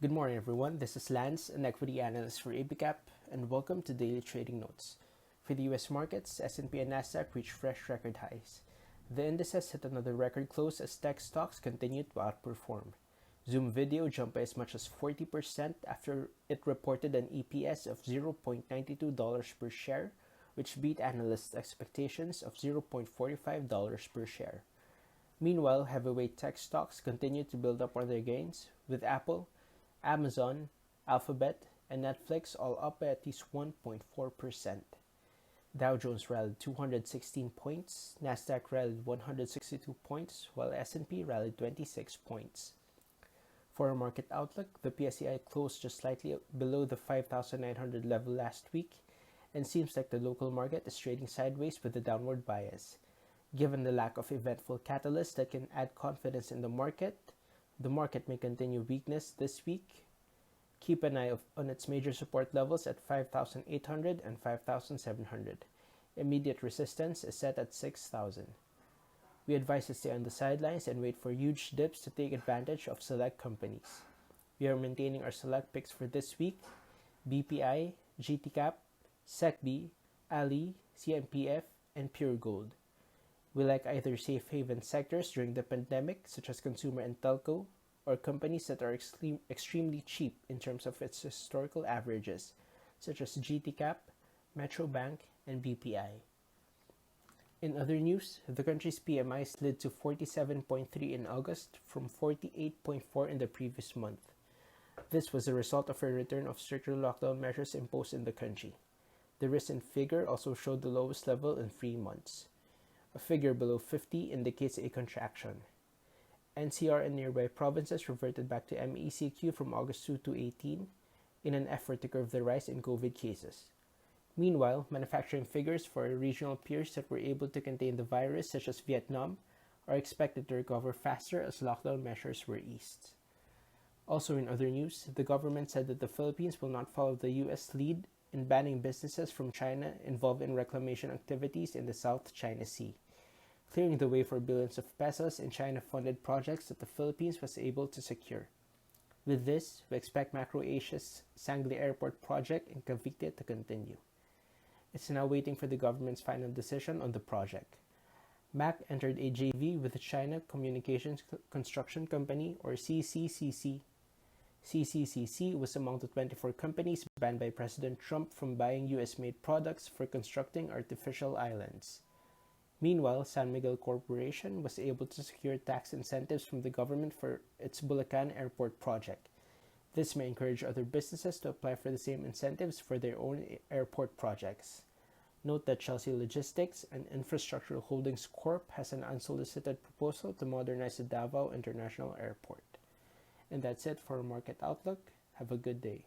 Good morning, everyone. This is Lance, an equity analyst for ABCAP, and welcome to Daily Trading Notes. For the U.S. markets, S&P and Nasdaq reached fresh record highs. The indices hit another record close as tech stocks continued to outperform. Zoom Video jumped by as much as 40% after it reported an EPS of $0.92 per share, which beat analysts' expectations of $0.45 per share. Meanwhile, heavyweight tech stocks continued to build up on their gains, with Apple, Amazon, Alphabet, and Netflix all up by at least 1.4%. Dow Jones rallied 216 points, Nasdaq rallied 162 points, while S&P rallied 26 points. For our market outlook, the PSEI closed just slightly below the 5,900 level last week, and seems like the local market is trading sideways with a downward bias. Given the lack of eventful catalysts that can add confidence in the market may continue weakness this week. Keep an eye on its major support levels at 5,800 and 5,700. Immediate resistance is set at 6,000. We advise to stay on the sidelines and wait for huge dips to take advantage of select companies. We are maintaining our select picks for this week: BPI, GTCAP, SECB, Ali, CMPF, and Pure Gold. We like either safe haven sectors during the pandemic, such as consumer and telco, or companies that are extremely cheap in terms of its historical averages, such as GTCAP, Metro Bank, and BPI. In other news, the country's PMI slid to 47.3 in August from 48.4 in the previous month. This was a result of a return of stricter lockdown measures imposed in the country. The recent figure also showed the lowest level in 3 months. A figure below 50 indicates a contraction. NCR and nearby provinces reverted back to MECQ from August 2 to 18 in an effort to curb the rise in COVID cases. Meanwhile, manufacturing figures for regional peers that were able to contain the virus, such as Vietnam, are expected to recover faster as lockdown measures were eased. Also in other news, the government said that the Philippines will not follow the U.S. lead in banning businesses from China involved in reclamation activities in the South China Sea, clearing the way for billions of pesos in China-funded projects that the Philippines was able to secure. With this, we expect Macro Asia's Sangli Airport project in Cavite to continue. It's now waiting for the government's final decision on the project. MAC entered a JV with the China Communications Construction Company, or CCCC. CCCC was among the 24 companies banned by President Trump from buying US-made products for constructing artificial islands. Meanwhile, San Miguel Corporation was able to secure tax incentives from the government for its Bulacan Airport project. This may encourage other businesses to apply for the same incentives for their own airport projects. Note that Chelsea Logistics and Infrastructure Holdings Corp. has an unsolicited proposal to modernize the Davao International Airport. And that's it for Market Outlook. Have a good day.